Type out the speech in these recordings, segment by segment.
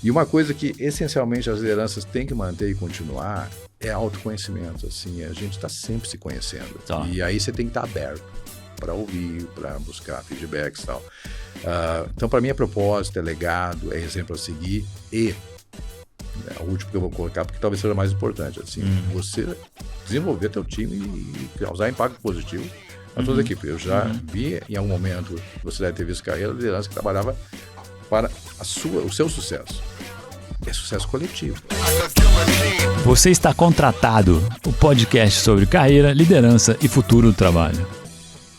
E uma coisa que, essencialmente, as lideranças têm que manter e continuar é autoconhecimento. Assim, a gente está sempre se conhecendo. Tá. E aí você tem que estar aberto para ouvir, para buscar feedbacks e tal. Então, para mim, é propósito, é legado, é exemplo a seguir e o último que eu vou colocar, porque talvez seja mais importante, assim, você desenvolver teu time e causar impacto positivo na toda a equipe. Eu já vi em algum momento, você deve ter visto carreira, liderança que trabalhava para o seu sucesso. É sucesso coletivo. Você está contratado, o podcast sobre carreira, liderança e futuro do trabalho.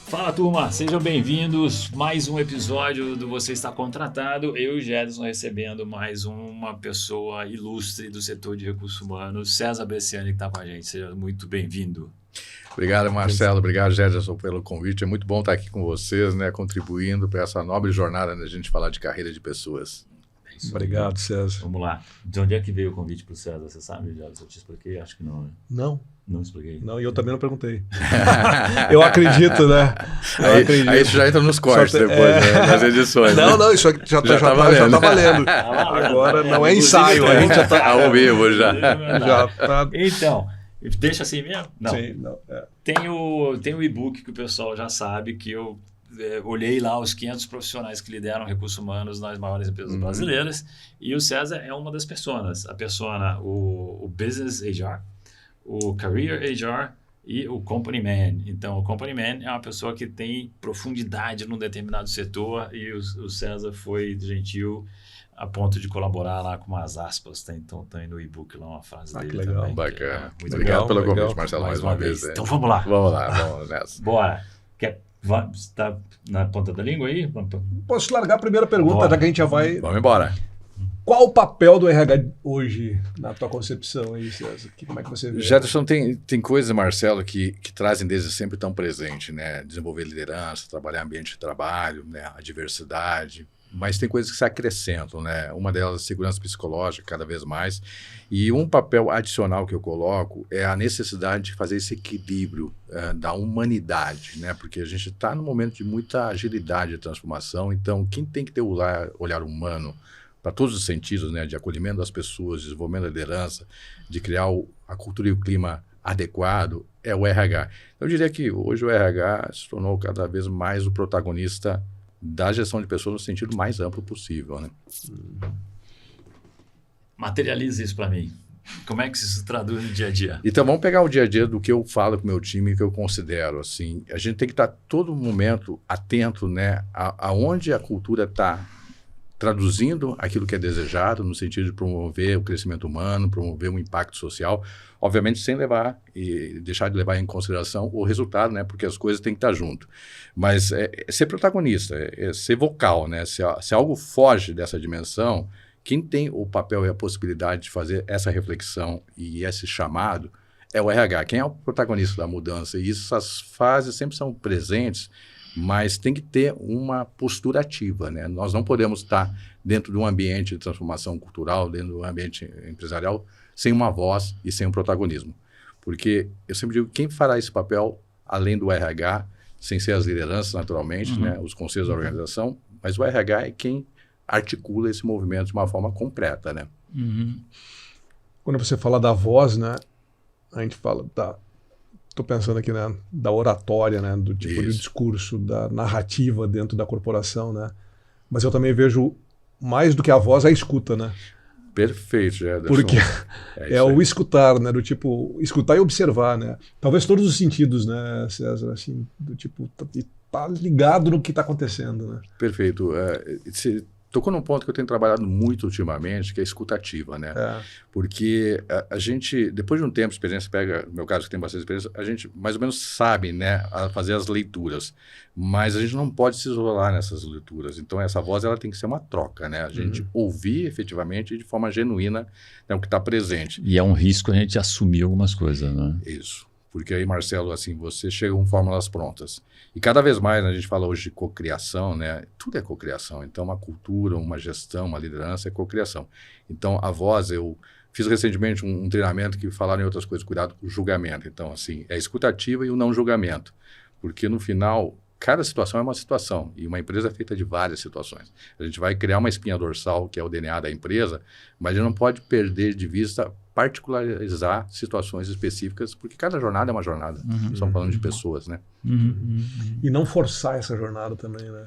Fala, turma, sejam bem-vindos. Mais um episódio do Você Está Contratado. Eu e o Gedson recebendo mais uma pessoa ilustre do setor de recursos humanos, César Bresciani, que está com a gente. Seja muito bem-vindo. Obrigado, Marcelo. Obrigado, Gedson, pelo convite. É muito bom estar aqui com vocês, né, contribuindo para essa nobre jornada da gente falar de carreira de pessoas. Obrigado, César. Vamos lá. De onde é que veio o convite para o César? Você sabe, Gedson? Eu te expliquei? Acho que não, né? Não expliquei. Não, e eu também não perguntei. Eu acredito, né? Aí isso já entra nos cortes depois, né? Nas edições. Não, isso aqui já tá valendo. Agora não é ensaio, a gente já tá ao vivo já. Já tá. Então, deixa assim mesmo? Não. Sim, não. Tem o e-book que o pessoal já sabe, que eu olhei lá os 500 profissionais que lideram recursos humanos nas maiores empresas brasileiras, e o César é uma das personas. A persona, o Business HR, o Career HR e o Company Man. Então, o Company Man é uma pessoa que tem profundidade num determinado setor, e o César foi gentil a ponto de colaborar lá com umas aspas. Então, tem no e-book lá uma frase dele que legal. também. Bacana. Muito Obrigado pelo legal. convite, Marcelo, mais uma vez. Então, vamos lá. Vamos nessa. Bora. Está na ponta da língua aí? Posso largar a primeira pergunta, Bora. já que a gente já vai. Vamos embora. Qual o papel do RH hoje, na tua concepção aí, César? Como é que você vê? Jefferson, tem coisas, Marcelo, que trazem desde sempre tão presente, né? Desenvolver liderança, trabalhar ambiente de trabalho, né? A diversidade, mas tem coisas que se acrescentam, né? Uma delas, segurança psicológica, cada vez mais. E um papel adicional que eu coloco é a necessidade de fazer esse equilíbrio da humanidade, né? Porque a gente está num momento de muita agilidade de transformação, então quem tem que ter o olhar humano para todos os sentidos, né, de acolhimento das pessoas, desenvolvimento da liderança, de criar a cultura e o clima adequado, é o RH. Eu diria que hoje o RH se tornou cada vez mais o protagonista da gestão de pessoas no sentido mais amplo possível, né? Materializa isso para mim. Como é que isso se traduz no dia a dia? Então, vamos pegar o dia a dia do que eu falo com o meu time, que eu considero, assim, a gente tem que estar todo momento atento, né, aonde a cultura está traduzindo aquilo que é desejado, no sentido de promover o crescimento humano, promover o impacto social, obviamente sem levar e deixar de levar em consideração o resultado, né? Porque as coisas têm que estar junto. Mas é ser protagonista, é ser vocal, né? Se algo foge dessa dimensão, quem tem o papel e a possibilidade de fazer essa reflexão e esse chamado é o RH. Quem é o protagonista da mudança? E essas fases sempre são presentes, mas tem que ter uma postura ativa, né? Nós não podemos estar dentro de um ambiente de transformação cultural, dentro de um ambiente empresarial, sem uma voz e sem um protagonismo. Porque eu sempre digo, quem fará esse papel, além do RH, sem ser as lideranças, naturalmente, né? Os conselhos da organização, mas o RH é quem articula esse movimento de uma forma completa, né? Quando você fala da voz, né? A gente fala Estou pensando aqui, né, da oratória, né, do tipo de discurso, da narrativa dentro da corporação, né? Mas eu também vejo mais do que a voz, a escuta, né? Perfeito, Jefferson. Porque é o escutar, né, do tipo escutar e observar, né? Talvez todos os sentidos, né, César, assim, do tipo tá ligado no que está acontecendo, né? Perfeito. Você tocou num ponto que eu tenho trabalhado muito ultimamente, que é a escutativa, né? Porque a gente, depois de um tempo de experiência, pega, no meu caso que tem bastante experiência, a gente mais ou menos sabe, né, a fazer as leituras, mas a gente não pode se isolar nessas leituras. Então, essa voz, ela tem que ser uma troca, né? A gente ouvir efetivamente de forma genuína, né, o que está presente. E é um risco a gente assumir algumas coisas, né? Isso. Porque aí, Marcelo, assim, você chega com fórmulas prontas. E cada vez mais, né, a gente fala hoje de cocriação, né? Tudo é cocriação. Então, uma cultura, uma gestão, uma liderança é cocriação. Então, a voz, eu fiz recentemente um treinamento que falaram em outras coisas, cuidado com o julgamento. Então, assim, é a escutativa e o não julgamento. Porque, no final, cada situação é uma situação e uma empresa é feita de várias situações. A gente vai criar uma espinha dorsal, que é o DNA da empresa, mas a gente não pode perder de vista particularizar situações específicas, porque cada jornada é uma jornada. Estamos falando de pessoas, né? E não forçar essa jornada também, né?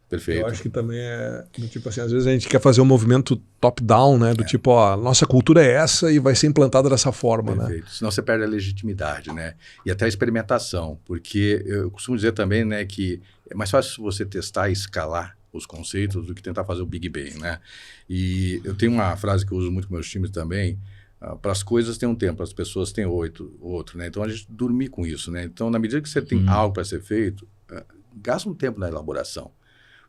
Perfeito. Eu acho que também é, do tipo assim, às vezes a gente quer fazer um movimento top-down, né? Do tipo, ó, nossa cultura é essa e vai ser implantada dessa forma, Perfeito. né? Senão você perde a legitimidade, né? E até a experimentação, porque eu costumo dizer também, né, que é mais fácil você testar e escalar os conceitos do que tentar fazer o Big Bang, né? E eu tenho uma frase que eu uso muito com meus times também, para as coisas tem um tempo, para as pessoas tem outro, né? Então a gente dormir com isso, né? Então, na medida que você tem algo para ser feito, gasta um tempo na elaboração.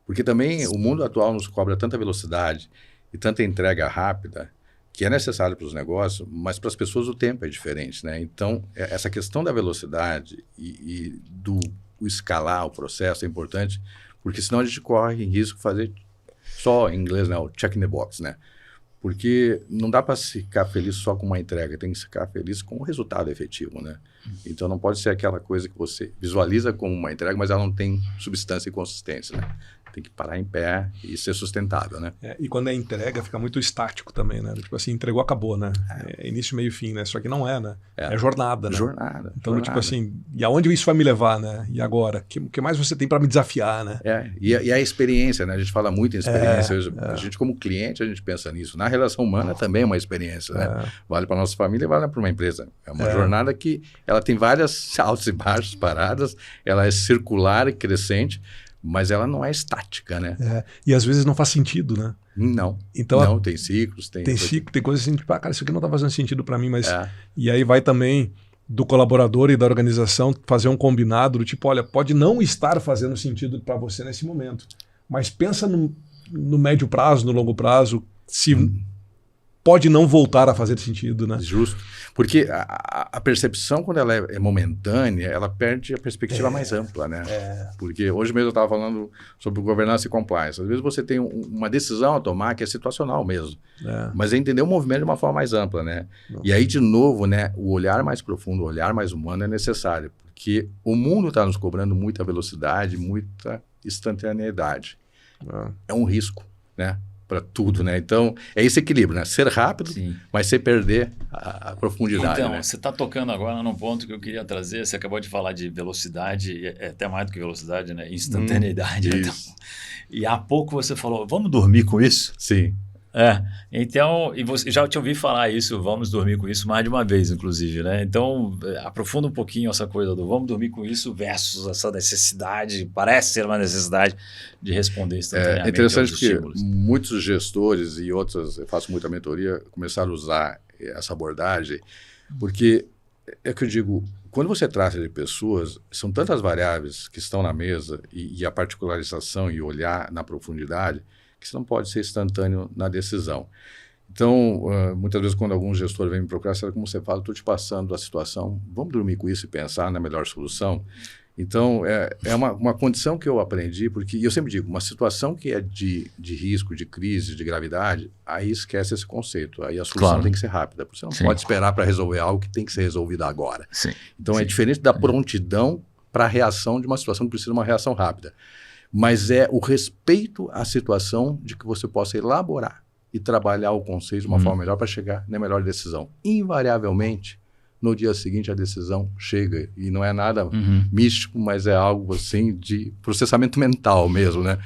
Porque também o mundo atual nos cobra tanta velocidade e tanta entrega rápida que é necessário para os negócios, mas para as pessoas o tempo é diferente, né? Então, essa questão da velocidade e do escalar o processo é importante, porque senão a gente corre em risco de fazer só, em inglês, né, o check in the box, né? Porque não dá para ficar feliz só com uma entrega, tem que ficar feliz com o resultado efetivo, né? Então não pode ser aquela coisa que você visualiza como uma entrega, mas ela não tem substância e consistência, né? Tem que parar em pé e ser sustentável, né? E quando é entrega, fica muito estático também, né? Tipo assim, entregou, acabou, né? É início, meio e fim, né? Só que não é, né? É jornada, né? Jornada. Então, tipo assim, e aonde isso vai me levar, né? E agora? O que mais você tem para me desafiar, né? E a experiência, né? A gente fala muito em experiência. A gente, como cliente, a gente pensa nisso. Na relação humana também é uma experiência, né? Vale para nossa família e vale para uma empresa. É uma jornada que ela tem várias altos e baixos, paradas, ela é circular e crescente, mas ela não é estática, né? E às vezes não faz sentido, né? Não. Então, não, tem ciclos, tem ciclo, tem coisas assim, tipo, cara, isso aqui não tá fazendo sentido para mim, mas... E aí vai também do colaborador e da organização fazer um combinado do tipo, olha, pode não estar fazendo sentido para você nesse momento, mas pensa no médio prazo, no longo prazo, se pode não voltar a fazer sentido, né? Justo. Porque a percepção, quando ela é momentânea, ela perde a perspectiva mais ampla, né? Porque hoje mesmo eu estava falando sobre governança e compliance. Às vezes você tem uma decisão a tomar que é situacional mesmo, mas é entender o movimento de uma forma mais ampla, né? E aí, de novo, né, o olhar mais profundo, o olhar mais humano é necessário, porque o mundo está nos cobrando muita velocidade, muita instantaneidade. É um risco, né? Para tudo, né? Então, é esse equilíbrio, né? Ser rápido, mas sem perder a profundidade. Então, né? você está tocando agora num ponto que eu queria trazer. Você acabou de falar de velocidade, é até mais do que velocidade, né? Instantaneidade. Então. E há pouco você falou, vamos dormir com isso? Sim. Então, e você já te ouvi falar isso, vamos dormir com isso mais de uma vez, inclusive, né? Então, aprofunda um pouquinho essa coisa do vamos dormir com isso versus essa necessidade, parece ser uma necessidade de responder instantaneamente. É interessante porque muitos gestores e outros, eu faço muita mentoria, começaram a usar essa abordagem, porque é que eu digo, quando você trata de pessoas, são tantas variáveis que estão na mesa e a particularização e olhar na profundidade, que você não pode ser instantâneo na decisão. Então, muitas vezes quando algum gestor vem me procurar, sabe como você fala, estou te passando a situação, vamos dormir com isso e pensar na melhor solução? Então, é uma condição que eu aprendi, porque eu sempre digo, uma situação que é de risco, de crise, de gravidade, aí esquece esse conceito, aí a solução tem que ser rápida, porque você não pode esperar para resolver algo que tem que ser resolvido agora. Então, é diferente da prontidão para a reação de uma situação que precisa de uma reação rápida. Mas é o respeito à situação de que você possa elaborar e trabalhar o conceito de uma forma melhor para chegar na melhor decisão. Invariavelmente, no dia seguinte a decisão chega e não é nada místico, mas é algo assim de processamento mental mesmo, né?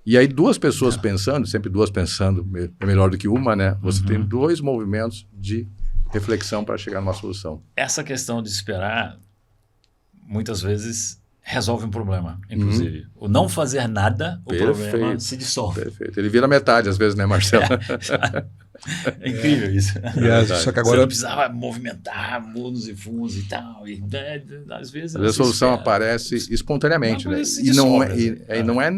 E aí duas pessoas pensando, sempre duas pensando é melhor do que uma, né? Você tem dois movimentos de reflexão para chegar numa solução. Essa questão de esperar, muitas vezes resolve um problema, inclusive. O não fazer nada, o problema se dissolve. Perfeito. Ele vira metade às vezes, né, Marcelo? É incrível isso. Só que agora você não precisava movimentar mundos e fundos e tal. E, às vezes a solução aparece espontaneamente, né? E não é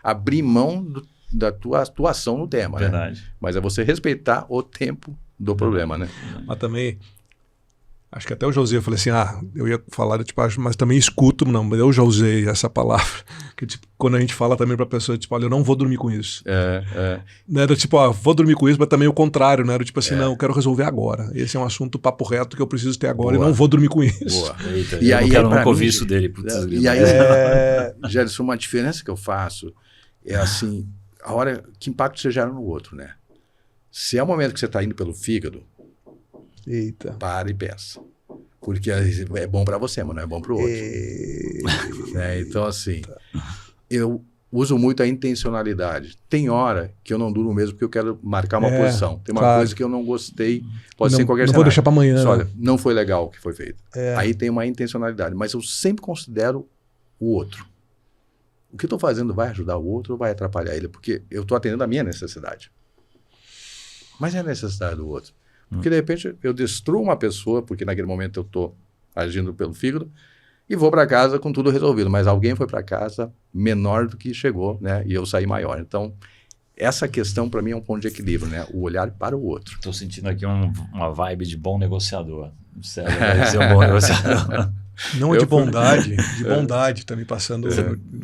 abrir mão da tua atuação no tema, verdade. Né? Mas é você respeitar o tempo do problema, né? Mas também Acho que até eu já usei, eu falei assim, eu ia falar, tipo, mas também escuto, não, mas eu já usei essa palavra, que tipo, quando a gente fala também pra pessoa, tipo, olha, eu não vou dormir com isso. Não era tipo, vou dormir com isso, mas também o contrário, não era tipo assim, não, eu quero resolver agora. Esse é um assunto papo reto que eu preciso ter agora e não vou dormir com isso. Boa. Eita, e eu aí, não quero nunca ouvir isso dele. Putz, e aí, Gerson, uma diferença que eu faço é assim, a hora, que impacto você gera no outro, né? Se é o momento que você está indo pelo fígado, eita, para e pensa. Porque é bom para você, mas não é bom para o outro. Então, assim, eu uso muito a intencionalidade. Tem hora que eu não durmo mesmo porque eu quero marcar uma posição. Tem uma coisa que eu não gostei, pode ser em qualquer cenário. Não vou deixar para amanhã. Só, olha, não foi legal o que foi feito. Aí tem uma intencionalidade. Mas eu sempre considero o outro. O que eu estou fazendo vai ajudar o outro ou vai atrapalhar ele? Porque eu estou atendendo a minha necessidade. Mas é a necessidade do outro. Porque, de repente, eu destruo uma pessoa, porque naquele momento eu estou agindo pelo fígado, e vou para casa com tudo resolvido. Mas alguém foi para casa menor do que chegou, né? E eu saí maior. Então, essa questão, para mim, é um ponto de equilíbrio, né? O olhar para o outro. Estou sentindo aqui uma vibe de bom negociador. Sério, vai ser um bom negociador. Não, de bondade, tá me passando.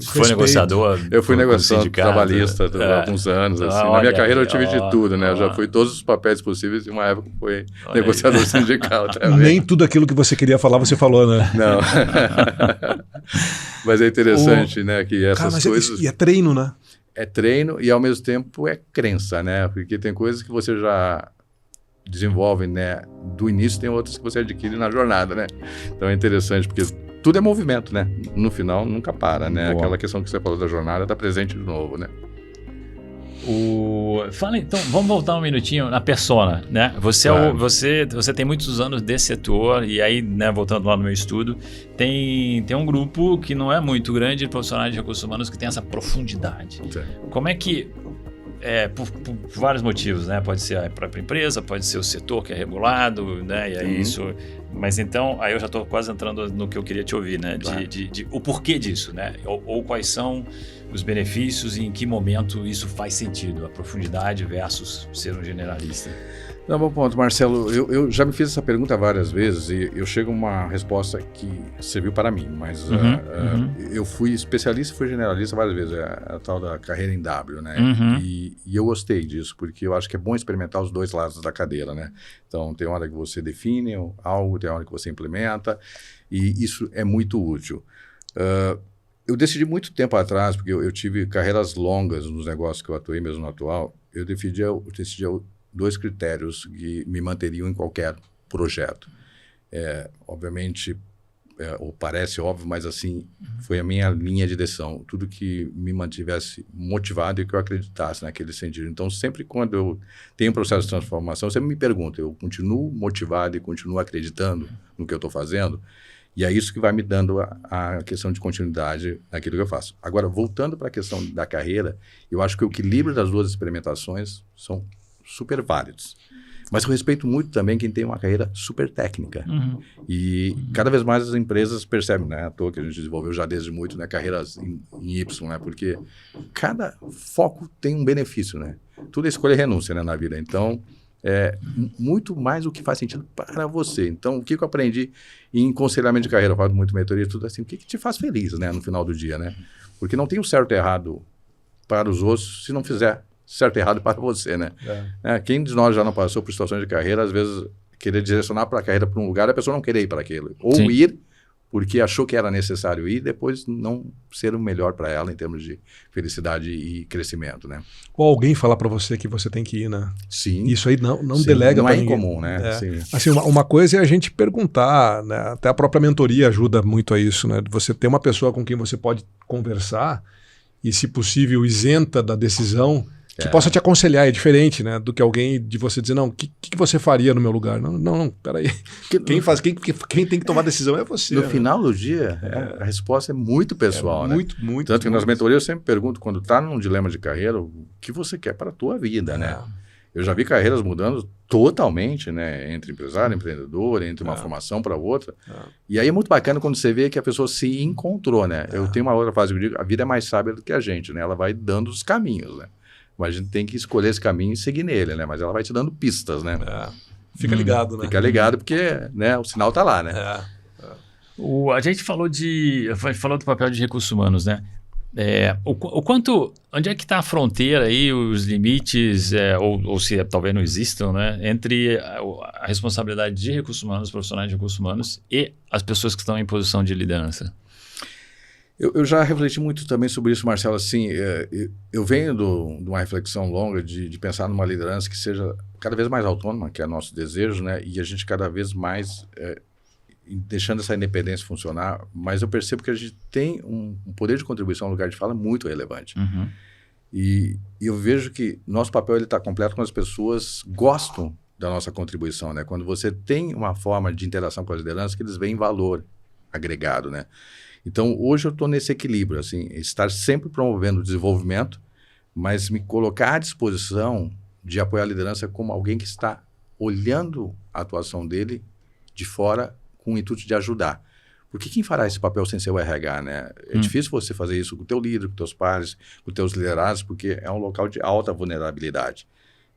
Foi negociador? Eu fui negociador trabalhista há alguns anos. Assim. Na minha carreira eu tive de tudo, né? Eu já fui todos os papéis possíveis e uma época foi negociador sindical também. Nem tudo aquilo que você queria falar, você falou, né? Não. Mas é interessante, né? Que essas coisas... E é treino, né? É treino e ao mesmo tempo é crença, né? Porque tem coisas que você já desenvolve, né, do início, tem outras que você adquire na jornada, né? Então é interessante, porque tudo é movimento, né? No final, nunca para, né? Boa. Aquela questão que você falou da jornada está presente de novo, né? Fala, então, vamos voltar um minutinho na persona, né? Você, claro. Você tem muitos anos desse setor e aí, né, voltando lá no meu estudo, tem um grupo que não é muito grande de profissionais de recursos humanos que tem essa profundidade. Sim. Como é que... por vários motivos, né? Pode ser a própria empresa, pode ser o setor que é regulado, né? E aí isso... Mas então, aí eu já estou quase entrando no que eu queria te ouvir, né? Claro. De o porquê disso, né? Ou quais são os benefícios e em que momento isso faz sentido, a profundidade versus ser um generalista. Não, bom ponto, Marcelo. Eu já me fiz essa pergunta várias vezes e eu chego a uma resposta que serviu para mim, mas eu fui especialista e fui generalista várias vezes, a tal da carreira em W, né? E eu gostei disso, porque eu acho que é bom experimentar os dois lados da cadeira, né? Então, tem hora que você define algo, tem hora que você implementa, e isso é muito útil. Eu decidi muito tempo atrás, porque eu tive carreiras longas nos negócios que eu atuei, mesmo no atual, eu decidi dois critérios que me manteriam em qualquer projeto. Obviamente, ou parece óbvio, mas assim, foi a minha linha de decisão. Tudo que me mantivesse motivado e que eu acreditasse naquele sentido. Então, sempre quando eu tenho um processo de transformação, eu sempre me pergunto, eu continuo motivado e continuo acreditando no que eu estou fazendo? E é isso que vai me dando a questão de continuidade naquilo que eu faço. Agora, voltando para a questão da carreira, eu acho que o equilíbrio das duas experimentações são super válidos. Mas eu respeito muito também quem tem uma carreira super técnica. E cada vez mais as empresas percebem, né? À toa que a gente desenvolveu já desde muito, né? Carreiras em Y, né? Porque cada foco tem um benefício, né? Tudo é escolha e renúncia, né, na vida. Então, muito mais o que faz sentido para você. Então, o que eu aprendi em aconselhamento de carreira, eu falo muito mentoria, tudo assim, o que te faz feliz, né? No final do dia, né? Porque não tem o certo e errado para os outros se não fizer certo e errado para você, né? Quem de nós já não passou por situações de carreira, às vezes querer direcionar para a carreira para um lugar, a pessoa não querer ir para aquilo. Ou Sim. ir porque achou que era necessário ir e depois não ser o melhor para ela em termos de felicidade e crescimento, né? Ou alguém falar para você que você tem que ir, né? Sim. Isso aí não Sim, delega para ninguém. Não é incomum, né? Sim. Assim, uma coisa é a gente perguntar, né? Até a própria mentoria ajuda muito a isso, né? Você ter uma pessoa com quem você pode conversar e, se possível, isenta da decisão, que possa te aconselhar. É diferente, né, do que alguém de você dizer, não, o que você faria no meu lugar? Não, peraí. Quem tem que tomar a decisão é você. No final do dia, a resposta é muito pessoal, né? Muito. Tanto que nas mentorias eu sempre pergunto, quando está num dilema de carreira, o que você quer para a tua vida, né? Eu já vi carreiras mudando totalmente, né? Entre empresário, empreendedor, entre uma formação para outra. E aí é muito bacana quando você vê que a pessoa se encontrou, né? Eu tenho uma outra frase que eu digo, a vida é mais sábia do que a gente, né? Ela vai dando os caminhos, né? Mas a gente tem que escolher esse caminho e seguir nele, né? Mas ela vai te dando pistas, né? Fica ligado, né? Fica ligado porque, né, o sinal está lá, né? A gente falou do papel de recursos humanos, né? Onde é que está a fronteira aí, os limites, ou se talvez não existam, né, entre a responsabilidade de recursos humanos, profissionais de recursos humanos e as pessoas que estão em posição de liderança? Eu já refleti muito também sobre isso, Marcelo. Assim, eu venho de uma reflexão longa de pensar numa liderança que seja cada vez mais autônoma, que é nosso desejo, né? E a gente cada vez mais deixando essa independência funcionar. Mas eu percebo que a gente tem um poder de contribuição, um lugar de fala muito relevante. Uhum. E eu vejo que nosso papel está completo quando as pessoas gostam da nossa contribuição, né? Quando você tem uma forma de interação com as lideranças que eles veem valor agregado, né? Então, hoje eu estou nesse equilíbrio, assim, estar sempre promovendo o desenvolvimento, mas me colocar à disposição de apoiar a liderança como alguém que está olhando a atuação dele de fora com o intuito de ajudar. Porque quem fará esse papel sem ser o RH, né? É difícil você fazer isso com o teu líder, com teus pares, com teus liderados, porque é um local de alta vulnerabilidade.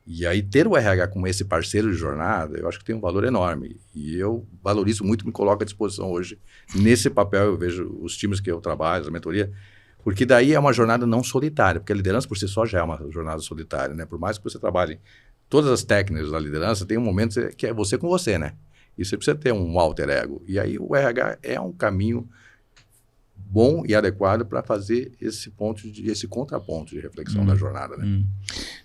E aí ter o RH como esse parceiro de jornada, eu acho que tem um valor enorme. E eu valorizo muito, me coloco à disposição hoje nesse papel. Eu vejo os times que eu trabalho, a mentoria, porque daí é uma jornada não solitária, porque a liderança por si só já é uma jornada solitária, né? Por mais que você trabalhe todas as técnicas da liderança, tem um momento que é você com você, né? E você precisa ter um alter ego. E aí o RH é um caminho bom e adequado para fazer esse contraponto de reflexão da jornada, né?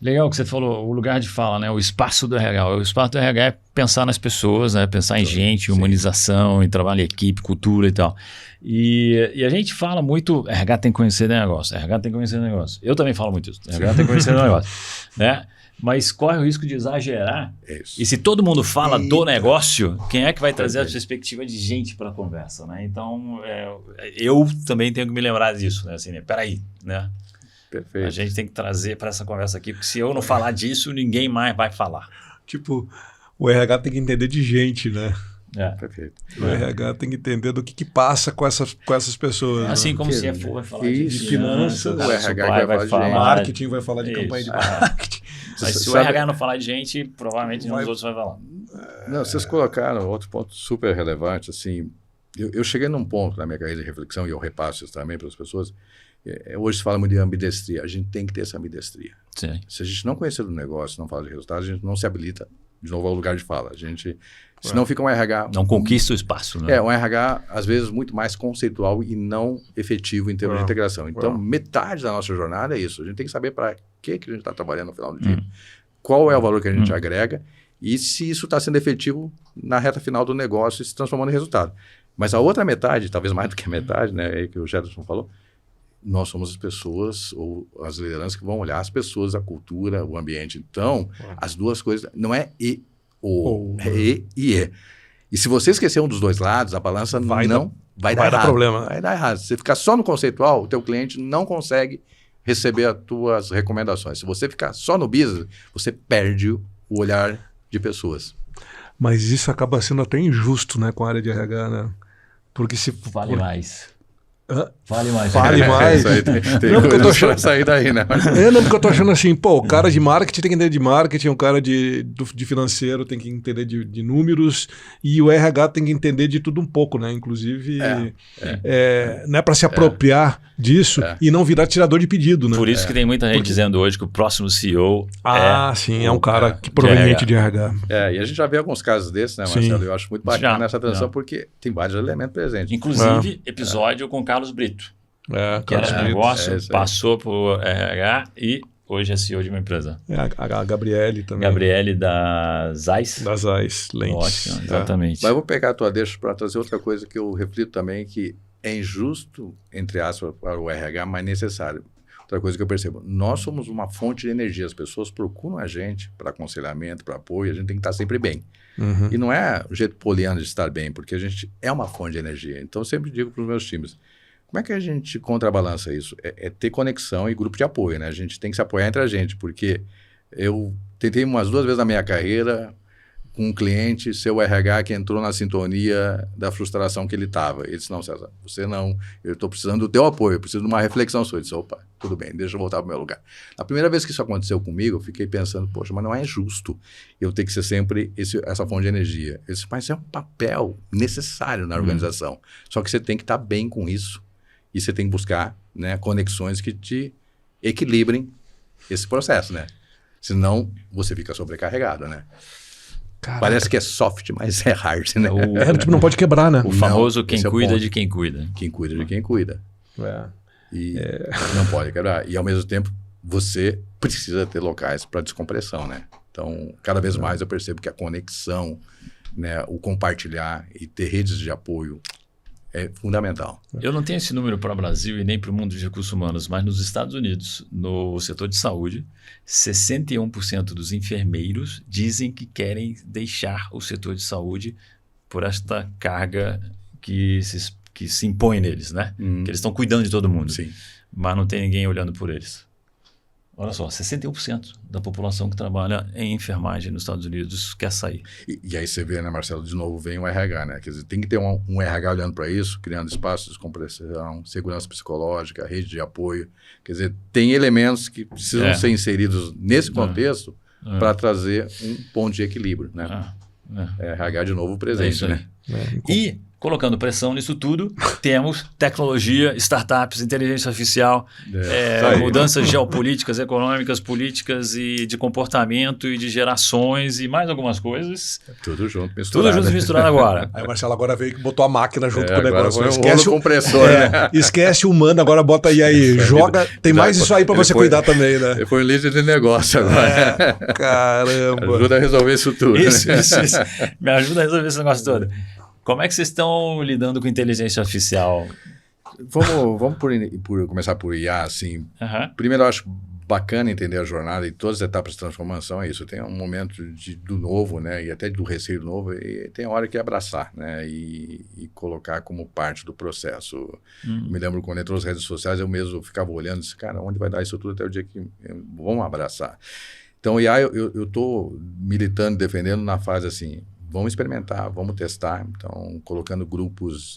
Legal que você falou, o lugar de fala, né? O espaço do RH. O espaço do RH é pensar nas pessoas, né? Pensar em gente, humanização, em trabalho em equipe, cultura e tal. E a gente fala muito, RH tem que conhecer negócio, RH tem que conhecer negócio. Eu também falo muito isso, RH tem que conhecer negócio, né? Mas corre o risco de exagerar. Isso. E se todo mundo fala do negócio, quem é que vai trazer a perspectiva de gente para a conversa, né? Então, eu também tenho que me lembrar disso, né? Assim, né? Peraí, né? Perfeito. A gente tem que trazer para essa conversa aqui, porque se eu não falar disso, ninguém mais vai falar. Tipo, o RH tem que entender de gente, né? Perfeito. O RH tem que entender do que passa com essas pessoas. Assim né? como o CFO vai falar de finanças, finanças, o RH vai falar de marketing vai falar de campanha de marketing. Mas se o Sabe- RH não falar de gente, provavelmente nenhum dos outros vai falar. Não, vocês colocaram outro ponto super relevante, assim, eu cheguei num ponto na minha carreira de reflexão, e eu repasso isso também para as pessoas, hoje se fala muito de ambidestria, a gente tem que ter essa ambidestria. Sim. Se a gente não conhecer do negócio, não fala de resultados, a gente não se habilita, de novo, ao lugar de fala. Senão fica um RH... Não conquista o espaço, né? um RH, às vezes, muito mais conceitual e não efetivo em termos de integração. Então, metade da nossa jornada é isso. A gente tem que saber para que a gente está trabalhando no final do dia. Qual é o valor que a gente agrega e se isso está sendo efetivo na reta final do negócio e se transformando em resultado. Mas a outra metade, talvez mais do que a metade, né, é que o Jefferson falou, nós somos as pessoas ou as lideranças que vão olhar as pessoas, a cultura, o ambiente. Então, as duas coisas, não é é e. E se você esquecer um dos dois lados, a balança vai dar errado. Problema. Vai dar errado. Se você ficar só no conceitual, o teu cliente não consegue receber as tuas recomendações. Se você ficar só no business, você perde o olhar de pessoas. Mas isso acaba sendo até injusto, né, com a área de RH, né? Porque se... Vale mais. Hã? Vale mais. Vale mais. Isso aí tem Não, porque eu tô coisas achando- pra sair daí, né? Não, porque eu tô achando assim, pô, o cara de marketing tem que entender de marketing, o cara de financeiro tem que entender de números, e o RH tem que entender de tudo um pouco, né? Inclusive, não é para se apropriar disso e não virar tirador de pedido, né? Por isso que tem muita gente dizendo hoje que o próximo CEO Sim, é um cara que proveniente de RH. E a gente já vê alguns casos desses, né, Sim. Marcelo? Eu acho muito bacana Já, essa transição, já. porque tem vários elementos presentes. Inclusive, episódio com Carlos Brito, que Carlos era Brito. negócio, isso aí. passou por RH e hoje é CEO de uma empresa. A Gabriele também. Gabriele da Zeiss. Das AIS, Lentes. Ótimo, exatamente. Mas eu vou pegar a tua deixa para trazer outra coisa que eu reflito também, que é injusto, entre aspas, para o RH, mas necessário. Outra coisa que eu percebo, nós somos uma fonte de energia, as pessoas procuram a gente para aconselhamento, para apoio, a gente tem que estar sempre bem. Uhum. E não é o jeito poliano de estar bem, porque a gente é uma fonte de energia. Então, eu sempre digo para os meus times, como é que a gente contrabalança isso? É ter conexão e grupo de apoio, né? A gente tem que se apoiar entre a gente, porque eu tentei umas 2 vezes na minha carreira com um cliente, seu RH que entrou na sintonia da frustração que ele estava. Ele disse, não, César, você não, eu estou precisando do teu apoio, eu preciso de uma reflexão sua. Eu disse, opa, tudo bem, deixa eu voltar para o meu lugar. A primeira vez que isso aconteceu comigo, eu fiquei pensando, poxa, mas não é justo eu ter que ser sempre essa fonte de energia. Eu disse, mas é um papel necessário na organização, só que você tem que estar bem com isso e você tem que buscar, né, conexões que te equilibrem esse processo, né? Senão você fica sobrecarregado, né? Caraca. Parece que é soft, mas é hard, né? Tipo, não pode quebrar, né? O famoso quem esse é o cuida ponto. de quem cuida. Quem cuida de quem cuida. É. E não pode quebrar. E, ao mesmo tempo, você precisa ter locais para descompressão, né? Então, cada vez mais eu percebo que a conexão, né, o compartilhar e ter redes de apoio é fundamental. Eu não tenho esse número para o Brasil e nem para o mundo de recursos humanos, mas nos Estados Unidos, no setor de saúde, 61% dos enfermeiros dizem que querem deixar o setor de saúde por esta carga que se impõe neles, né? Que eles estão cuidando de todo mundo, Sim. mas não tem ninguém olhando por eles. Olha só, 61% da população que trabalha em enfermagem nos Estados Unidos quer sair. E aí você vê, né, Marcelo, de novo vem o RH, né? Quer dizer, tem que ter um RH olhando para isso, criando espaços de descompressão, segurança psicológica, rede de apoio. Quer dizer, tem elementos que precisam ser inseridos nesse contexto para trazer um ponto de equilíbrio, né? RH de novo presente, né? E, colocando pressão nisso tudo, temos tecnologia, startups, inteligência artificial, mudanças geopolíticas, econômicas, políticas e de comportamento e de gerações e mais algumas coisas. Tudo junto, misturado. Tudo junto misturado agora. Aí o Marcelo agora veio que botou a máquina junto com o agora negócio. foi um Esquece rolo compressor, né? Esquece o humano, agora bota aí, joga. Tem mais isso aí para você cuidar também, né? Ele foi um líder de negócio agora. Caramba. Ajuda a resolver isso tudo. Isso. Me ajuda a resolver esse negócio todo. Como é que vocês estão lidando com inteligência artificial? Vamos começar por IA, assim. Primeiro, eu acho bacana entender a jornada e todas as etapas de transformação é isso. Tem um momento do novo, né? E até do receio do novo, e tem hora que é abraçar, né? E colocar como parte do processo. Me lembro quando entrou as redes sociais, eu mesmo ficava olhando e disse, cara, onde vai dar isso tudo até o dia que vamos abraçar? Então, IA, eu estou militando, defendendo na fase assim, vamos experimentar, vamos testar. Então, colocando grupos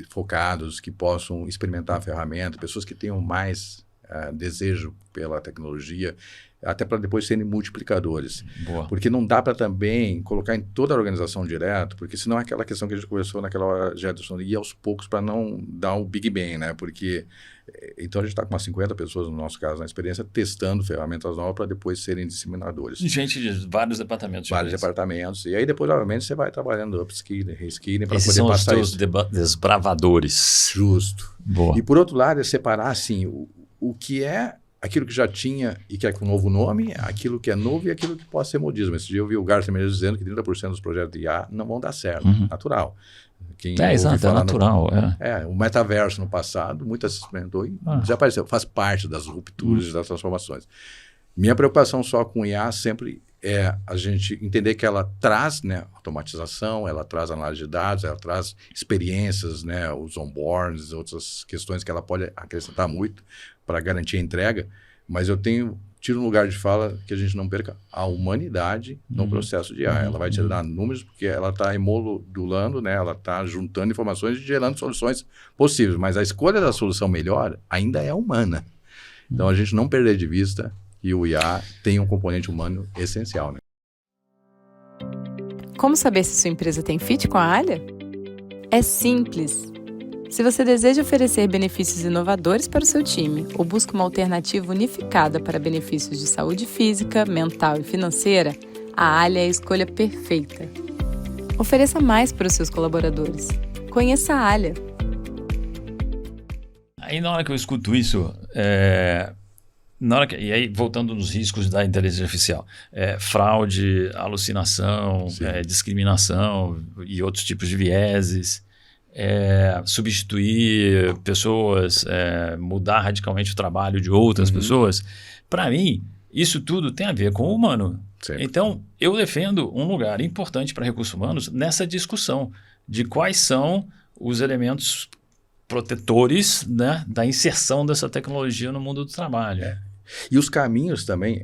focados que possam experimentar a ferramenta, pessoas que tenham mais desejo pela tecnologia, até para depois serem multiplicadores. Boa. Porque não dá para também colocar em toda a organização direto, porque senão é aquela questão que a gente conversou naquela hora, Jefferson, ir aos poucos para não dar o Big Bang, né? Porque, então a gente está com umas 50 pessoas, no nosso caso, na experiência, testando ferramentas novas para depois serem disseminadores. Gente de vários departamentos. Vários departamentos. E aí depois, obviamente, você vai trabalhando upskilling, reskilling, para poder são passar os teus desbravadores. Justo. Boa. E por outro lado, é separar, assim, o que é aquilo que já tinha e que é com um novo nome, aquilo que é novo e aquilo que pode ser modismo. Esse dia eu vi o Gartner dizendo que 30% dos projetos de IA não vão dar certo. Natural. Exato, é natural. O metaverso no passado, muita se experimentou e desapareceu. Faz parte das rupturas e das transformações. Minha preocupação só com IA sempre é a gente entender que ela traz, né, automatização, ela traz análise de dados, ela traz experiências, né, os onboards, outras questões que ela pode acrescentar muito para garantir a entrega, mas eu tiro um lugar de fala que a gente não perca a humanidade no processo de IA. Ela vai te dar números porque ela está emodulando, né, ela está juntando informações e gerando soluções possíveis, mas a escolha da solução melhor ainda é humana. Então, a gente não perder de vista que o IA tem um componente humano essencial, né? Como saber se sua empresa tem fit com a Allia? É simples. Se você deseja oferecer benefícios inovadores para o seu time ou busca uma alternativa unificada para benefícios de saúde física, mental e financeira, a Allia é a escolha perfeita. Ofereça mais para os seus colaboradores. Conheça a Allia. Aí na hora que eu escuto isso, e aí voltando nos riscos da inteligência artificial, fraude, alucinação, discriminação e outros tipos de vieses, substituir pessoas, mudar radicalmente o trabalho de outras pessoas, para mim, isso tudo tem a ver com o humano. Sempre. Então, eu defendo um lugar importante para recursos humanos nessa discussão de quais são os elementos protetores, né, da inserção dessa tecnologia no mundo do trabalho. E os caminhos também,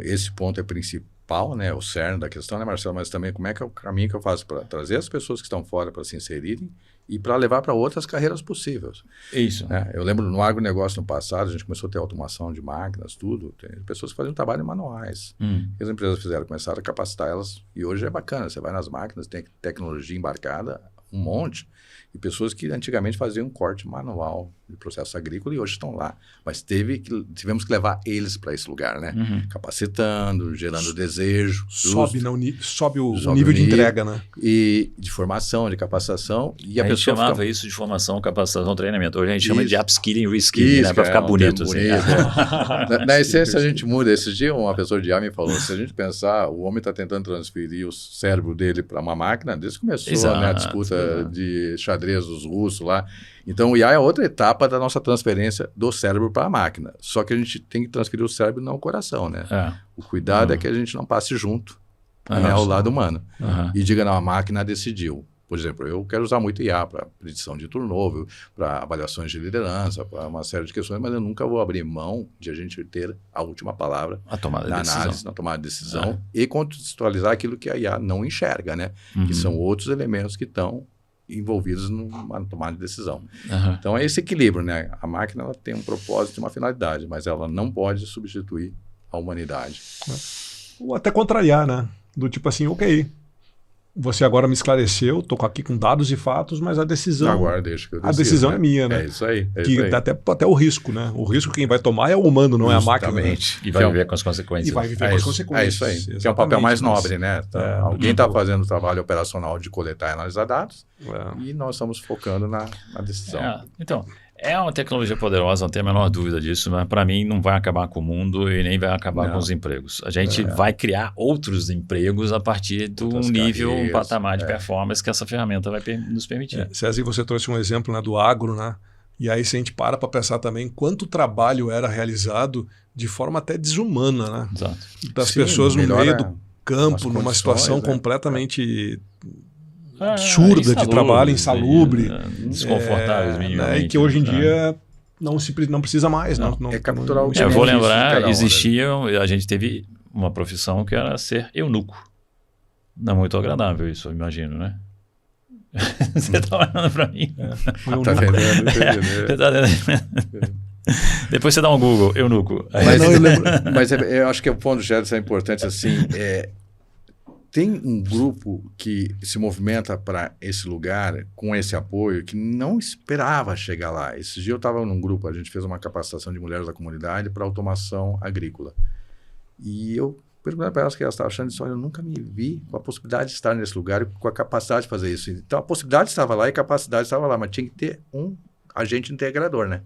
esse ponto é principal principal, né, o cerne da questão, né, Marcelo, mas também como é que é o caminho que eu faço para trazer as pessoas que estão fora para se inserirem e para levar para outras carreiras possíveis. Isso. Né? Eu lembro no agronegócio no passado, a gente começou a ter automação de máquinas, tudo, tem pessoas que faziam trabalho manuais. Que as empresas fizeram, começaram a capacitar elas, e hoje é bacana, você vai nas máquinas, tem tecnologia embarcada, um monte, e pessoas que antigamente faziam um corte manual de processo agrícola e hoje estão lá. Mas tivemos que levar eles para esse lugar, né? Capacitando, gerando desejo. Sobe o nível de entrega, né? E de formação, de capacitação. E a gente chamava isso de formação, capacitação, treinamento. Hoje a gente chama de upskilling, reskilling, né? Para ficar bonito. Assim. Na essência, a gente muda. Esse dia, uma pessoa de IA me falou, se a gente pensar, o homem está tentando transferir o cérebro dele para uma máquina, desde que começou, né, a disputa de xadrez dos russos lá. Então, o IA é outra etapa da nossa transferência do cérebro para a máquina. Só que a gente tem que transferir o cérebro não o coração, né? O cuidado é que a gente não passe junto ao lado humano. E diga, não, a máquina decidiu. Por exemplo, eu quero usar muito IA para predição de turnover, para avaliações de liderança, para uma série de questões, mas eu nunca vou abrir mão de a gente ter a última palavra na análise, na tomada de decisão e contextualizar aquilo que a IA não enxerga, né? Que são outros elementos que estão envolvidos numa tomada de decisão. Então é esse equilíbrio, né? A máquina ela tem um propósito e uma finalidade, mas ela não pode substituir a humanidade. Ou até contrariar, né? Do tipo assim, ok, você agora me esclareceu, estou aqui com dados e fatos, mas a decisão... Agora deixa que eu decido, a decisão é minha, né? É isso aí. Dá até o risco, né? O risco quem vai tomar é o humano, não é a máquina. Né? E vai viver com as consequências. E vai viver com as consequências. É isso aí. Exatamente. Que é um papel mais nobre, né? Alguém está fazendo o trabalho operacional de coletar e analisar dados e nós estamos focando na decisão. Então, é uma tecnologia poderosa, não tem a menor dúvida disso, mas para mim não vai acabar com o mundo e nem vai acabar com os empregos. A gente vai criar outros empregos a partir de um nível, um patamar de performance que essa ferramenta vai nos permitir. César, você trouxe um exemplo, né, do agro, né? E aí se a gente para pensar também quanto trabalho era realizado de forma até desumana, né? Exato. Das pessoas no meio do campo, numa situação completamente... absurda de trabalho, insalubre, desconfortáveis minimamente. E que hoje em dia não precisa mais. Não, é capturar o Eu vou lembrar, a gente teve uma profissão que era ser eunuco. Não é muito agradável isso, eu imagino, né? Você está olhando para mim. Tá vendo? Depois você dá um Google, eunuco. Mas eu acho que o ponto de é importante assim, tem um grupo que se movimenta para esse lugar com esse apoio que não esperava chegar lá. Esse dia eu estava num grupo, a gente fez uma capacitação de mulheres da comunidade para automação agrícola. E eu perguntei para elas o que elas estavam achando disso. Olha, eu nunca me vi com a possibilidade de estar nesse lugar e com a capacidade de fazer isso. Então a possibilidade estava lá e a capacidade estava lá, mas tinha que ter um agente integrador, né?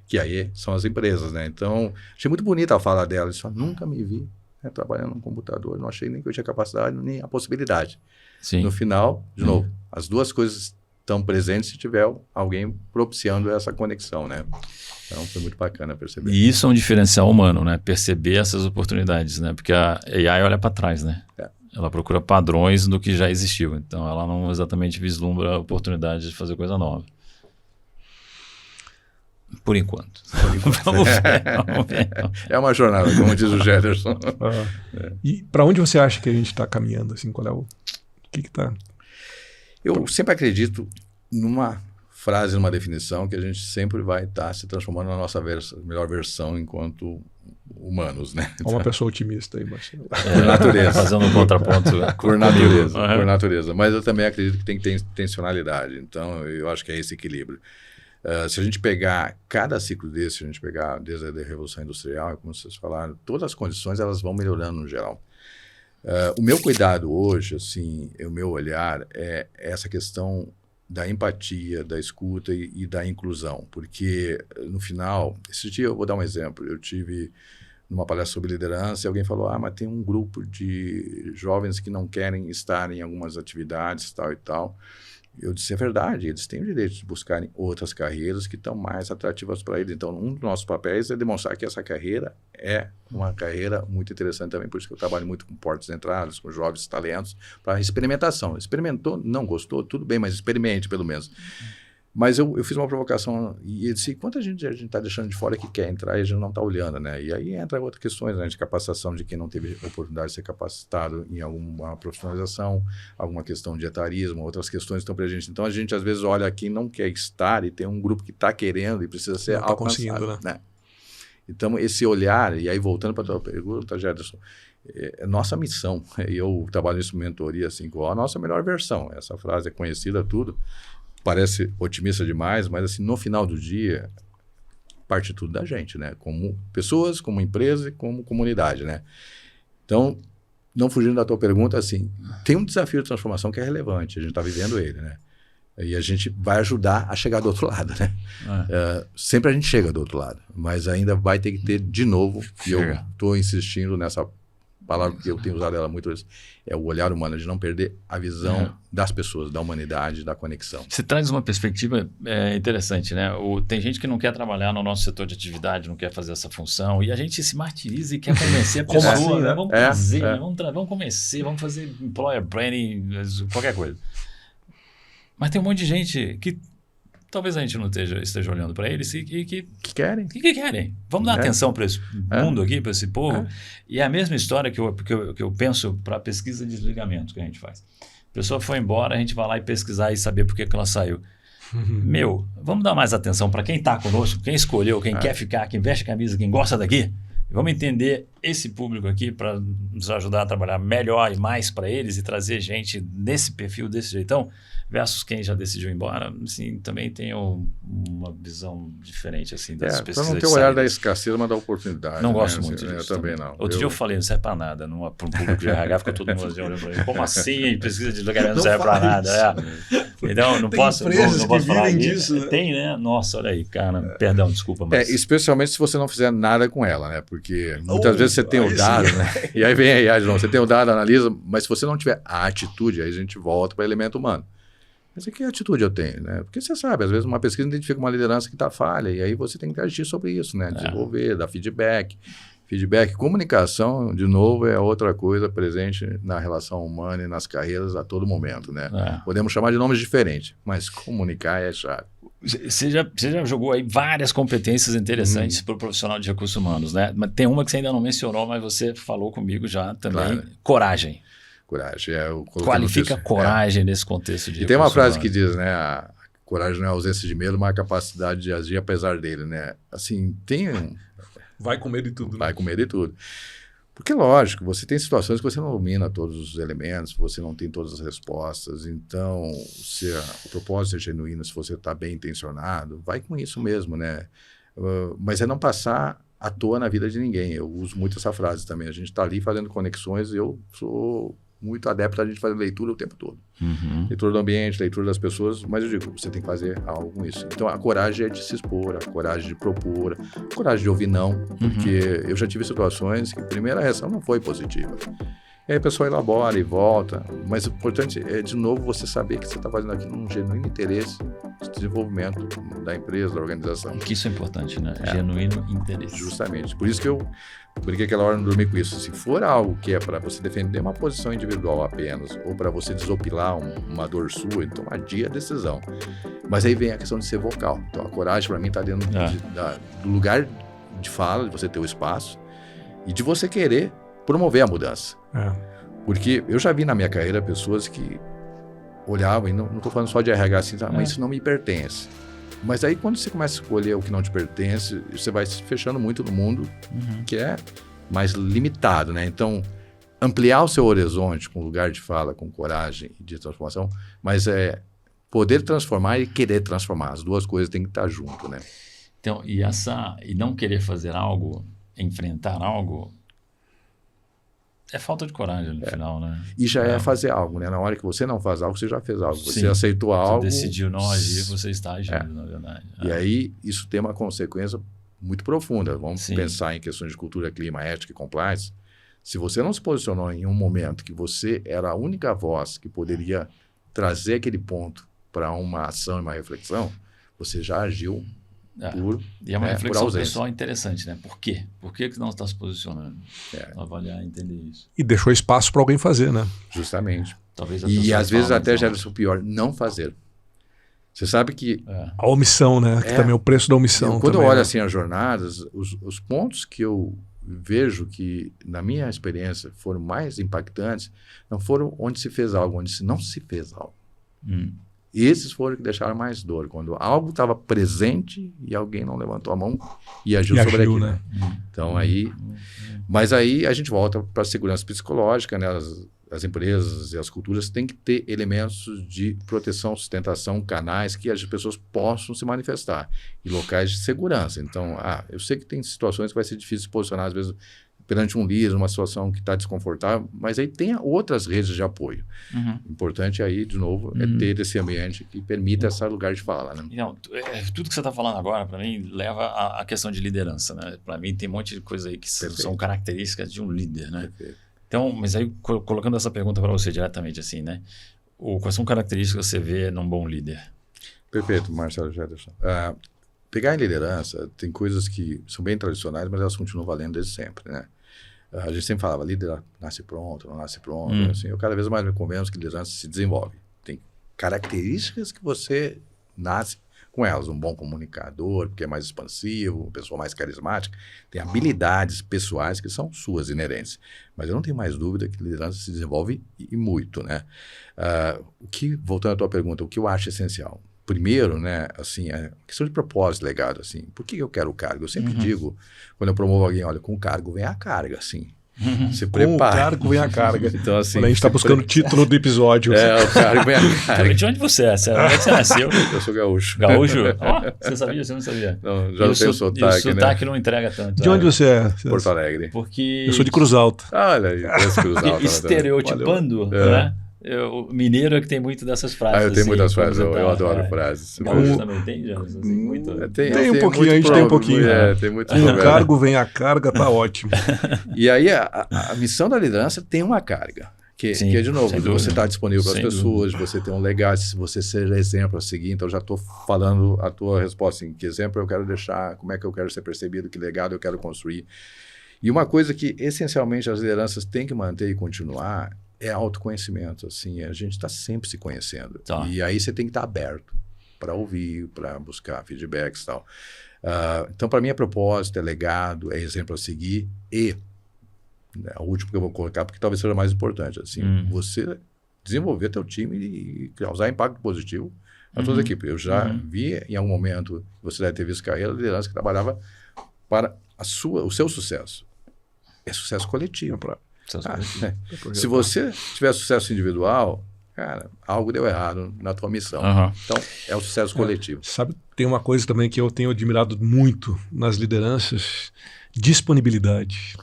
Que aí são as empresas, né? Então, achei muito bonita a fala dela. Ela disse, nunca me vi trabalhando num computador, não achei nem que eu tinha capacidade, nem a possibilidade. Sim. No final, de novo, as duas coisas estão presentes se tiver alguém propiciando essa conexão, né? Então, foi muito bacana perceber. E isso é um diferencial humano, né? Perceber essas oportunidades, né? Porque a AI olha para trás, né? Ela procura padrões do que já existiu. Então, ela não exatamente vislumbra a oportunidade de fazer coisa nova. Por enquanto. Vamos ver. É uma jornada, como diz o Jefferson. E para onde você acha que a gente está caminhando? Assim, qual é o que está? Eu sempre acredito numa frase, numa definição, que a gente sempre vai estar se transformando na nossa melhor versão enquanto humanos, né? Uma pessoa otimista aí, Marcelo. Por natureza. Fazendo um contraponto. Por natureza, por natureza. Mas eu também acredito que tem que ter intencionalidade. Então, eu acho que é esse equilíbrio. Se a gente pegar cada ciclo desse, se a gente pegar desde a Revolução Industrial, como vocês falaram, todas as condições elas vão melhorando no geral. O meu cuidado hoje, assim, o meu olhar é essa questão da empatia, da escuta e da inclusão, porque no final, esse dia eu vou dar um exemplo, eu tive numa palestra sobre liderança e alguém falou, mas tem um grupo de jovens que não querem estar em algumas atividades, tal e tal. Eu disse, é verdade, eles têm o direito de buscarem outras carreiras que estão mais atrativas para eles. Então, um dos nossos papéis é demonstrar que essa carreira é uma carreira muito interessante também, por isso que eu trabalho muito com portas de entradas, com jovens talentos, para experimentação. Experimentou, não gostou, tudo bem, mas experimente pelo menos. Mas eu fiz uma provocação e ele disse, quanta gente a gente está deixando de fora que quer entrar e a gente não está olhando, né? E aí entra outras questões, né, de capacitação de quem não teve oportunidade de ser capacitado em alguma profissionalização, alguma questão de etarismo, outras questões estão para a gente. Então a gente às vezes olha quem não quer estar e tem um grupo que está querendo e precisa ser alcançado, né? Então esse olhar, e aí voltando para a tua pergunta, Gerson, é nossa missão, eu trabalho nisso mentoria 5O, a nossa melhor versão, essa frase é conhecida tudo, parece otimista demais, mas assim, no final do dia, parte tudo da gente, né? Como pessoas, como empresa e como comunidade, né? Então, não fugindo da tua pergunta, assim, tem um desafio de transformação que é relevante, a gente está vivendo ele, né? E a gente vai ajudar a chegar do outro lado, né? Sempre a gente chega do outro lado, mas ainda vai ter que ter de novo, e eu estou insistindo nessa palavra que eu tenho usado ela muito, é o olhar humano, de não perder a visão das pessoas, da humanidade, da conexão. Você traz uma perspectiva interessante, né? Tem gente que não quer trabalhar no nosso setor de atividade, não quer fazer essa função, e a gente se martiriza e quer convencer a pessoa, assim, né? Vamos trazer, né? Vamos convencer, vamos fazer employer branding, qualquer coisa. Mas tem um monte de gente que talvez a gente não esteja olhando para eles e que querem. Que querem. Vamos dar atenção para esse mundo aqui, para esse povo. E é a mesma história que eu penso para a pesquisa de desligamento que a gente faz. A pessoa foi embora, a gente vai lá e pesquisar e saber por que ela saiu. Vamos dar mais atenção para quem está conosco, quem escolheu, quem quer ficar, quem veste a camisa, quem gosta daqui. Vamos entender esse público aqui para nos ajudar a trabalhar melhor e mais para eles e trazer gente nesse perfil, desse jeitão, versus quem já decidiu ir embora. Assim, também tenho uma visão diferente assim, das pesquisas. Para não ter o olhar da escassez, mas da oportunidade. Não gosto muito disso. Eu também não. Outro dia eu falei, não serve para nada. Para um público de RH, fica todo mundo olhando para mim. Como assim? Pesquisa de desligamento não serve para nada. Então, não posso falar disso. Né? Tem, né? Nossa, olha aí, cara. Perdão, desculpa. Mas... especialmente se você não fizer nada com ela, né? Porque muitas vezes você tem o dado, né? E aí vem a IA de novo. Você tem o dado, analisa, mas se você não tiver a atitude, aí a gente volta para o elemento humano. Mas que atitude eu tenho, né? Porque você sabe, às vezes uma pesquisa identifica uma liderança que está falha, e aí você tem que agir sobre isso, né? Desenvolver, dar feedback. Feedback, comunicação, de novo, é outra coisa presente na relação humana e nas carreiras a todo momento, né? Podemos chamar de nomes diferentes, mas comunicar é chave. Você já jogou aí várias competências interessantes para o profissional de recursos humanos, né? Mas tem uma que você ainda não mencionou, mas você falou comigo já também. Claro. Coragem. Coragem. Qualifica coragem nesse contexto de E tem uma frase que diz, né? A coragem não é ausência de medo, mas a capacidade de agir apesar dele, né? Assim, tem vai com medo de tudo. Vai com medo de tudo. Porque, lógico, você tem situações que você não domina todos os elementos, você não tem todas as respostas. Então, se o propósito é genuíno, se você está bem intencionado, vai com isso mesmo, né? Mas é não passar à toa na vida de ninguém. Eu uso muito essa frase também. A gente está ali fazendo conexões e eu sou muito adepto a gente fazer leitura o tempo todo. Leitura do ambiente, leitura das pessoas, mas eu digo, você tem que fazer algo com isso. Então, a coragem é de se expor, a coragem de propor, a coragem de ouvir não, porque eu já tive situações que a primeira reação não foi positiva. E aí a pessoa elabora e volta, mas o importante é, de novo, você saber que você está fazendo aquilo num genuíno interesse de desenvolvimento da empresa, da organização. Que isso é importante, né? Genuíno interesse. Justamente. Por isso que eu brinquei aquela hora, não dormi com isso. Se for algo que é para você defender uma posição individual apenas, ou para você desopilar uma dor sua, então adia a decisão. Mas aí vem a questão de ser vocal. Então a coragem para mim está dentro do lugar de fala, de você ter o espaço e de você querer promover a mudança. Porque eu já vi na minha carreira pessoas que olhavam, e não estou falando só de RH assim, mas isso não me pertence. Mas aí quando você começa a escolher o que não te pertence, você vai se fechando muito no mundo que é mais limitado, né? Então, ampliar o seu horizonte com lugar de fala, com coragem de transformação, mas é poder transformar e querer transformar. As duas coisas têm que estar junto, né? Então, e não querer fazer algo, enfrentar algo, é falta de coragem no final, né? E já é fazer algo, né? Na hora que você não faz algo, você já fez algo. Você aceitou algo. Você decidiu não agir, você está agindo, na verdade. E aí, isso tem uma consequência muito profunda. Vamos pensar em questões de cultura, clima, ética e compliance. Se você não se posicionou em um momento que você era a única voz que poderia trazer aquele ponto para uma ação e uma reflexão, você já agiu e é uma reflexão pessoal interessante, né? Por quê? Por que não está se posicionando? Avaliar e entender isso. E deixou espaço para alguém fazer, né? Justamente. Talvez e às vezes até gera o pior, não fazer. Você sabe que... A omissão, né? Que também é o preço da omissão. Quando também, eu olho né? assim as jornadas, os pontos que eu vejo que, na minha experiência, foram mais impactantes, não foram onde se fez algo, onde não se fez algo. Esses foram que deixaram mais dor, quando algo estava presente e alguém não levantou a mão e agiu sobre aquilo. Né? Então aí... Mas aí a gente volta para a segurança psicológica, né? As empresas e as culturas têm que ter elementos de proteção, sustentação, canais que as pessoas possam se manifestar e locais de segurança. Então, eu sei que tem situações que vai ser difícil se posicionar, às vezes, perante um líder, uma situação que está desconfortável, mas aí tem outras redes de apoio. Importante aí, de novo, é ter esse ambiente que permita esse lugar de fala. Né? Não, tudo que você está falando agora, para mim, leva à questão de liderança. Né? Para mim, tem um monte de coisa aí que são características de um líder. Né? Então, mas aí, colocando essa pergunta para você diretamente, assim, né? Quais são características que você vê num bom líder? Perfeito, Marcelo Jefferson. Pegar em liderança, tem coisas que são bem tradicionais, mas elas continuam valendo desde sempre, né? A gente sempre falava, líder nasce pronto, não nasce pronto. Assim, eu cada vez mais me convenço que liderança se desenvolve. Tem características que você nasce com elas. Um bom comunicador, porque é mais expansivo, uma pessoa mais carismática. Tem habilidades pessoais que são suas inerentes. Mas eu não tenho mais dúvida que liderança se desenvolve e muito, né? Voltando à tua pergunta, o que eu acho essencial? Primeiro, né, assim, a questão de propósito, legado, assim, por que eu quero o cargo? Eu sempre digo, quando eu promovo alguém, olha, com o cargo vem a carga, assim. Se prepara. Com o cargo vem a carga. Então, assim, quando a gente está buscando o título do episódio. O cargo vem a carga. De onde você é? Onde é que você nasceu? Eu sou gaúcho. Gaúcho? Você sabia? Você não sabia? Não, já não tenho sotaque, né? O sotaque não entrega tanto. De onde você é? Porto Alegre. Porque... Eu sou de Cruz Alta. Olha aí, Cruz Alta. Estereotipando, né? O mineiro é que tem muito dessas frases. Eu tenho assim, muitas frases, eu adoro frases. Gaúcho também tem, Jonas? Assim, muito... Tem um pouquinho, a gente tem um pouquinho. Tem muito Com o cargo vem a carga, tá ótimo. E aí a missão da liderança tem uma carga. Que é, de novo, você está disponível para as pessoas, você tem um legado, se você seja exemplo a seguir. Então, já estou falando a tua resposta, assim, que exemplo eu quero deixar, como é que eu quero ser percebido, que legado eu quero construir. E uma coisa que, essencialmente, as lideranças têm que manter e continuar é autoconhecimento. Assim, a gente está sempre se conhecendo. Tá. E aí você tem que estar aberto para ouvir, para buscar feedbacks e tal. Então, para mim, é propósito, é legado, é exemplo a seguir e... o último que eu vou colocar, porque talvez seja mais importante, assim, você desenvolver teu time e causar impacto positivo na tua equipe. Eu já vi em algum momento, você deve ter visto carreira, liderança que trabalhava para o seu sucesso. É sucesso coletivo. Se você tiver sucesso individual, cara, algo deu errado na tua missão. Então, é o sucesso coletivo. Sabe, tem uma coisa também que eu tenho admirado muito nas lideranças, disponibilidade.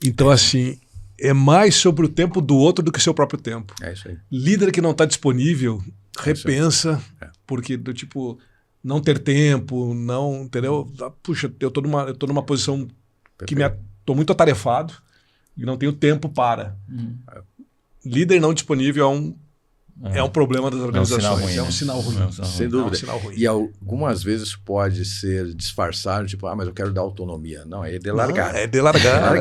Então, assim, é mais sobre o tempo do outro do que seu próprio tempo. É isso aí. Líder que não está disponível, repensa, porque do tipo, não ter tempo, não, entendeu? Puxa, eu tô numa posição que tô muito atarefado e não tenho tempo para. Líder não disponível é um problema das organizações. É um sinal ruim. Sem dúvida. É um sinal ruim. E algumas vezes pode ser disfarçado, tipo, mas eu quero dar autonomia. Não, é delargar. É delargar.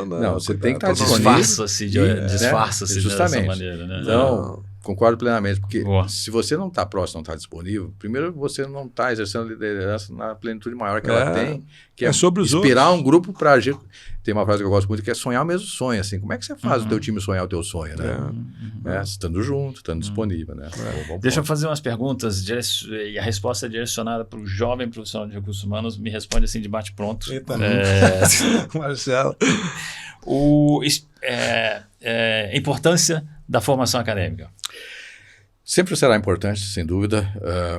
Não, você tem que estar disponível. Disfarça-se dessa maneira. Né? Então, concordo plenamente, porque se você não está próximo, não está disponível, primeiro você não está exercendo a liderança na plenitude maior que ela tem, que é sobre os inspirar outros. Um grupo para agir. Tem uma frase que eu gosto muito que é sonhar o mesmo sonho. Assim, como é que você faz o teu time sonhar o teu sonho? Né? Estando junto, estando disponível. Né? Deixa eu fazer umas perguntas e a resposta é direcionada para o jovem profissional de recursos humanos. Me responde assim de bate-pronto. Marcelo. A importância da formação acadêmica. Sempre será importante, sem dúvida,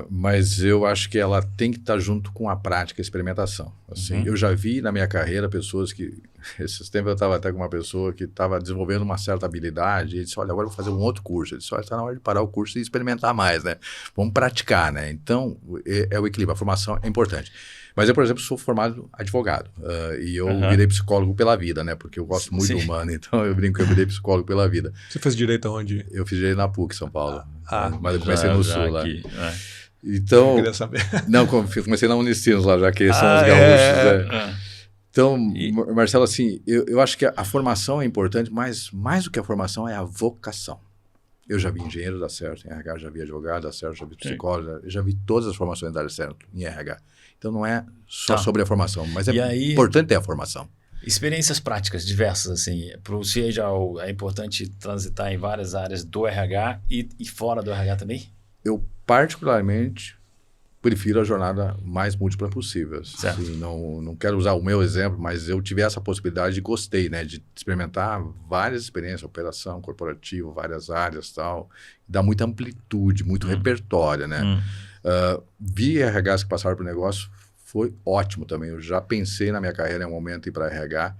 mas eu acho que ela tem que estar junto com a prática e a experimentação. Assim, eu já vi na minha carreira pessoas que... Esses tempos eu estava até com uma pessoa que estava desenvolvendo uma certa habilidade e disse, olha, agora eu vou fazer um outro curso. Ele disse, olha, está na hora de parar o curso e experimentar mais, né? Vamos praticar, né? Então, é o equilíbrio. A formação é importante. Mas eu, por exemplo, sou formado advogado e eu virei psicólogo pela vida, né? Porque eu gosto muito do humano, então eu brinco que eu virei psicólogo pela vida. Você fez direito aonde? Eu fiz direito na PUC, São Paulo. Mas eu comecei no Sul lá. Então, eu queria saber. Não, comecei na Unicinos lá, já que são os gaúchos. Então, Marcelo, assim, eu acho que a formação é importante, mas mais do que a formação é a vocação. Eu já vi engenheiro dar certo em RH, já vi advogado dar certo, já vi psicólogo, já vi todas as formações darem certo em RH. Então não é só sobre a formação, mas é importante ter a formação. Experiências práticas diversas, assim, para o CHRO é importante transitar em várias áreas do RH e fora do RH também? Eu particularmente prefiro a jornada mais múltipla possível. Assim, não quero usar o meu exemplo, mas eu tive essa possibilidade e gostei, né, de experimentar várias experiências, operação, corporativo, várias áreas e tal. Dá muita amplitude, muito repertório, né? Vi RHs que passaram por negócio, foi ótimo também. Eu já pensei na minha carreira em um momento ir para RH,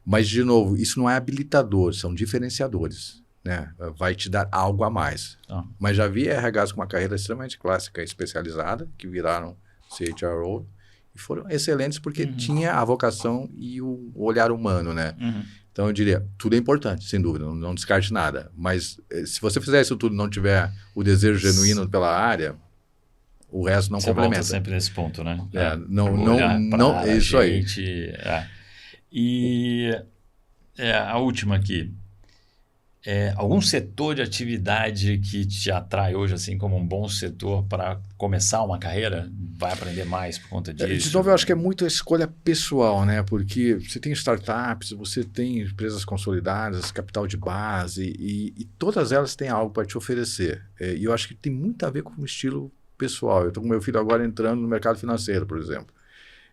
mas, de novo, isso não é habilitador, são diferenciadores. Né? Vai te dar algo a mais. Mas já vi RHs com uma carreira extremamente clássica, especializada, que viraram CHRO e foram excelentes porque tinha a vocação e o olhar humano, né? Então eu diria, tudo é importante, sem dúvida, não descarte nada. Mas se você fizer isso tudo e não tiver o desejo genuíno pela área, o resto não complementa. Você volta sempre nesse ponto, né? Não, é isso aí. E a última aqui. Algum setor de atividade que te atrai hoje assim como um bom setor para começar uma carreira? Vai aprender mais por conta disso? De novo, eu acho que é muito a escolha pessoal, né? Porque você tem startups, você tem empresas consolidadas, capital de base e todas elas têm algo para te oferecer. E eu acho que tem muito a ver com o estilo pessoal. Eu estou com meu filho agora entrando no mercado financeiro, por exemplo.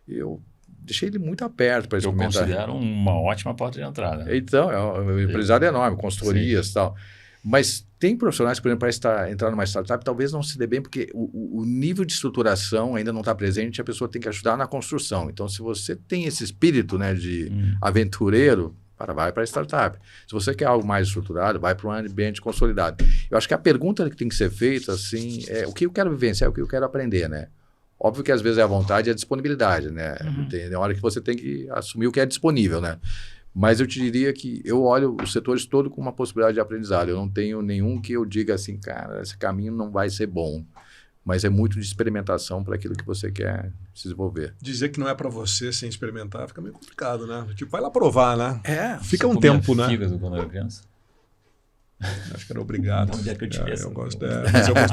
Eu deixei ele muito aperto para experimentar. Eu considero uma ótima porta de entrada. Então, é um empresário enorme, consultorias e tal. Mas tem profissionais, por exemplo, para entrar numa startup, talvez não se dê bem, porque o nível de estruturação ainda não está presente, a pessoa tem que ajudar na construção. Então, se você tem esse espírito, né, de aventureiro, vai para a startup. Se você quer algo mais estruturado, vai para um ambiente consolidado. Eu acho que a pergunta que tem que ser feita, assim, é o que eu quero vivenciar, o que eu quero aprender, né? Óbvio que às vezes é a vontade e a disponibilidade, né? Tem hora que você tem que assumir o que é disponível, né? Mas eu te diria que eu olho os setores todos com uma possibilidade de aprendizado. Eu não tenho nenhum que eu diga assim, cara, esse caminho não vai ser bom. Mas é muito de experimentação para aquilo que você quer se desenvolver. Dizer que não é para você sem experimentar fica meio complicado, né? Tipo, vai lá provar, né? Fica você um tempo, né? Fígado quando era criança? Acho que era obrigado. Onde é que eu tive essa? Eu gosto,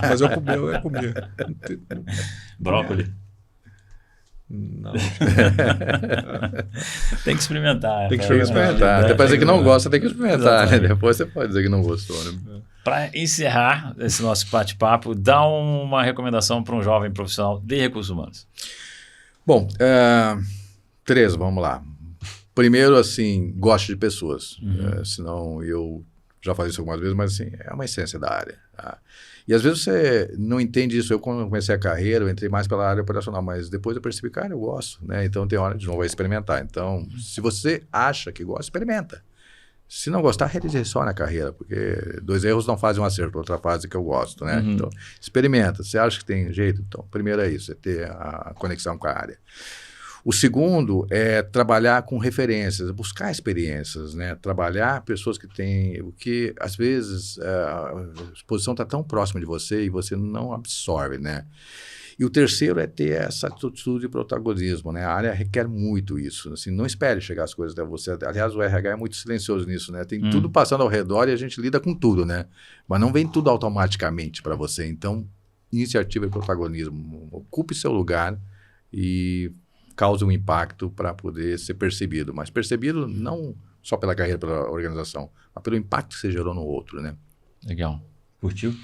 mas eu comi. Brócoli? Não. Tem que experimentar. Tem que experimentar. Até para dizer que não gosta, tem que experimentar. Né? Depois você pode dizer que não gostou. Né? Para encerrar esse nosso bate-papo, dá uma recomendação para um jovem profissional de recursos humanos. Bom, 3, vamos lá. Primeiro, assim, goste de pessoas. Senão eu já falei isso algumas vezes, mas assim, é uma essência da área. Tá? E às vezes você não entende isso. Eu, quando comecei a carreira, eu entrei mais pela área operacional, mas depois eu percebi, cara, eu gosto, né? Então tem hora de novo a experimentar. Então, se você acha que gosta, experimenta. Se não gostar, redireciona a carreira, porque 2 erros não fazem um acerto, outra fase que eu gosto, né? Então, experimenta. Você acha que tem jeito? Então, primeiro é isso, é ter a conexão com a área. O segundo é trabalhar com referências, buscar experiências, né? Trabalhar pessoas que têm... O que, às vezes, a exposição está tão próxima de você e você não absorve, né? E o terceiro é ter essa atitude de protagonismo, né? A área requer muito isso. Assim, não espere chegar as coisas até você. Aliás, o RH é muito silencioso nisso, né? Tem tudo passando ao redor e a gente lida com tudo, né? Mas não vem tudo automaticamente para você. Então, iniciativa e protagonismo. Ocupe seu lugar e cause um impacto para poder ser percebido. Mas percebido não só pela carreira, pela organização, mas pelo impacto que você gerou no outro, né? Legal. Curtiu?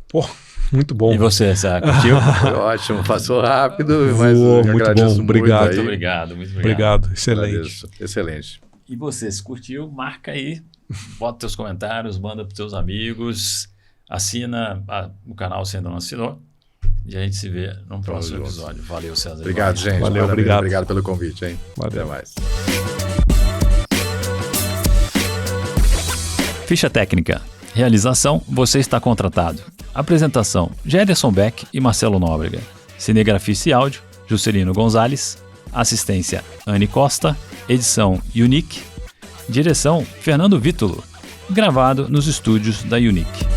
Pô, muito bom. E você, Sá, curtiu? Foi ótimo, passou rápido, mas eu muito agradeço bom, obrigado. muito. Muito obrigado. Obrigado, excelente. Agradeço. Excelente. E você, se curtiu, marca aí, bota teus comentários, manda para os teus amigos, assina o canal se ainda não assinou e a gente se vê no próximo episódio. Valeu, César. Obrigado, gente. Valeu, Parabéns. obrigado. Obrigado pelo convite, hein? Valeu. Até mais. Ficha técnica. Realização, você está contratado. Apresentação, Gerson Beck e Marcelo Nóbrega. Cinegrafia e áudio, Juscelino Gonzalez. Assistência, Anne Costa. Edição, Unique. Direção, Fernando Vítulo. Gravado nos estúdios da Unique.